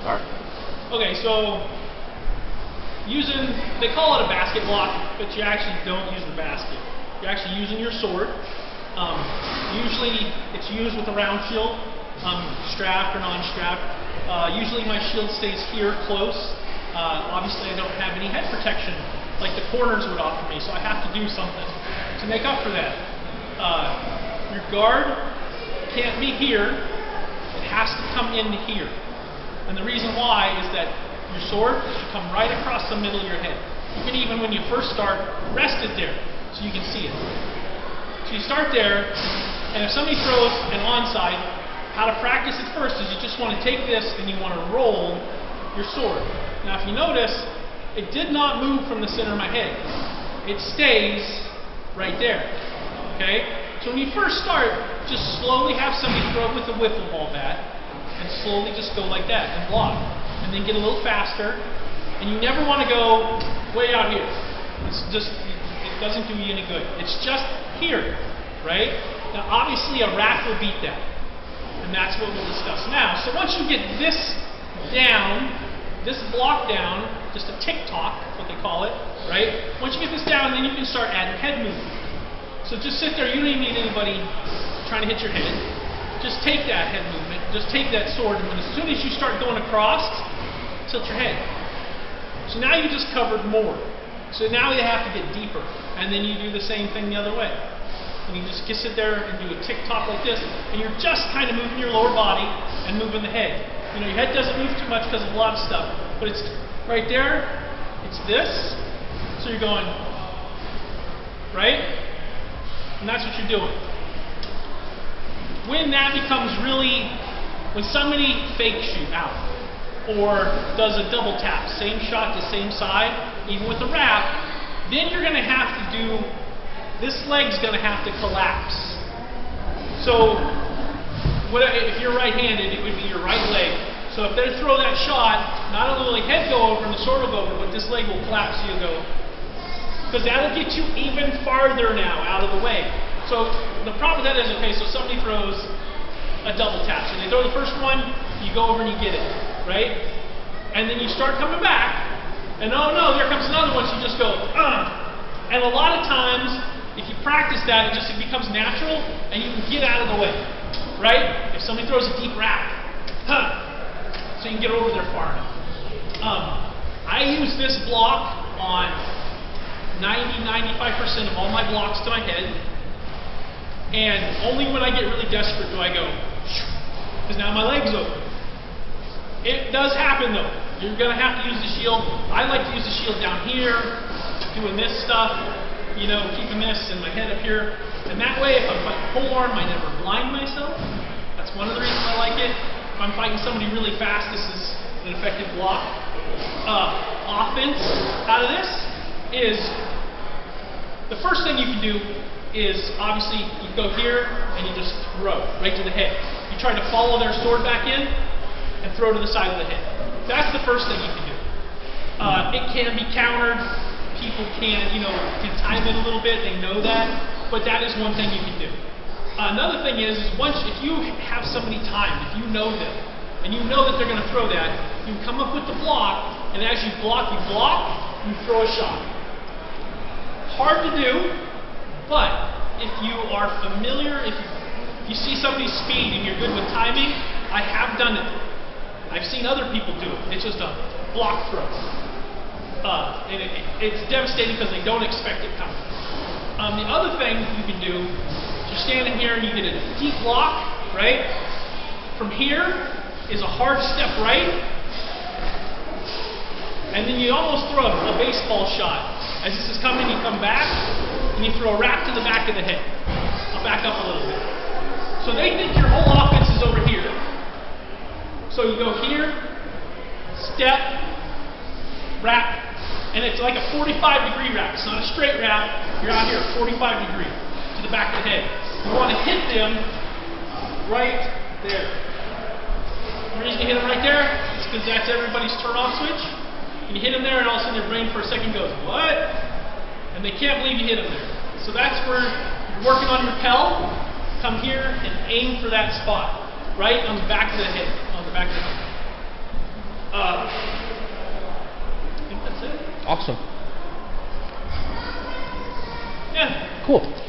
Start. Okay, so they call it a basket block, but you actually don't use the basket. You're actually using your sword. Usually it's used with a round shield, strapped or non-strapped. Usually my shield stays here close. Obviously I don't have any head protection like the corners would offer me, so I have to do something to make up for that. Your guard can't be here. It has to come into here. And the reason why is that your sword should come right across the middle of your head. You can even, when you first start, rest it there so you can see it. So you start there, and if somebody throws an onside, how to practice it first is you just want to take this and you want to roll your sword. Now if you notice, it did not move from the center of my head. It stays right there. Okay? So when you first start, just slowly have somebody throw it with a wiffle ball bat, and slowly just go like that and block. And then get a little faster, and you never want to go way out here. It doesn't do you any good. It's just here, right? Now obviously a rack will beat that, and that's what we'll discuss now. So once you get this down, this block down, just a tick-tock, what they call it, right? Once you get this down, then you can start adding head movement. So just sit there, you don't even need anybody trying to hit your head. Just take that head movement, just take that sword, and as soon as you start going across, tilt your head. So now you just covered more. So now you have to get deeper, and then you do the same thing the other way. And you just sit there and do a tick-tock like this, and you're just kind of moving your lower body and moving the head. You know, your head doesn't move too much because of a lot of stuff, but it's right there, it's this, so you're going, right? And that's what you're doing. When that becomes really, when somebody fakes you out, or does a double tap, same shot to same side, even with a wrap, then you're going to have to do, this leg's going to have to collapse. So, if you're right-handed, it would be your right leg. So if they throw that shot, not only will the head go over and the sword will go over, but this leg will collapse, so you'll go. Because that'll get you even farther now out of the way. So the problem with that is, okay, so somebody throws a double tap. So they throw the first one, you go over and you get it, right? And then you start coming back, and oh no, there comes another one, so you just go, And a lot of times, if you practice that, it becomes natural, and you can get out of the way, right? If somebody throws a deep wrap, so you can get over there far enough. I use this block on 90–95% of all my blocks to my head, and only when I get really desperate do I go, because now my leg's open. It does happen though. You're going to have to use the shield. I like to use the shield down here, doing this stuff, you know, keeping this and my head up here. And that way, if I'm fighting pole arm, I never blind myself. That's one of the reasons I like it. If I'm fighting somebody really fast, this is an effective block. Offense out of this is, the first thing you can do is, obviously, you go here and you just throw right to the head. You try to follow their sword back in and throw to the side of the head. That's the first thing you can do. It can be countered. People can time it a little bit. They know that. But that is one thing you can do. Another thing is if you have somebody timed, if you know them, and you know that they're going to throw that, you come up with the block, and as you block, you throw a shot. Hard to do, but if you are familiar, if you see somebody's speed and you're good with timing, I have done it. I've seen other people do it. It's just a block throw. And it's devastating because they don't expect it coming. The other thing you can do, you're standing here and you get a deep block, right? From here is a hard step right, and then you almost throw a baseball shot. As this is coming, you come back, and you throw a wrap to the back of the head. I'll back up a little bit. So they think your whole offense is over here. So you go here, step, wrap, and it's like a 45-degree wrap. It's not a straight wrap. You're out here, 45 degree to the back of the head. You want to hit them right there. The reason you hit them right there is because that's everybody's turn-off switch. And you hit them there, and all of a sudden their brain for a second goes, what? And they can't believe you hit them there. So that's where you're working on your repel. Come here and aim for that spot, right on the back of the head, on the back of the head. I think that's it. Awesome. Yeah. Cool.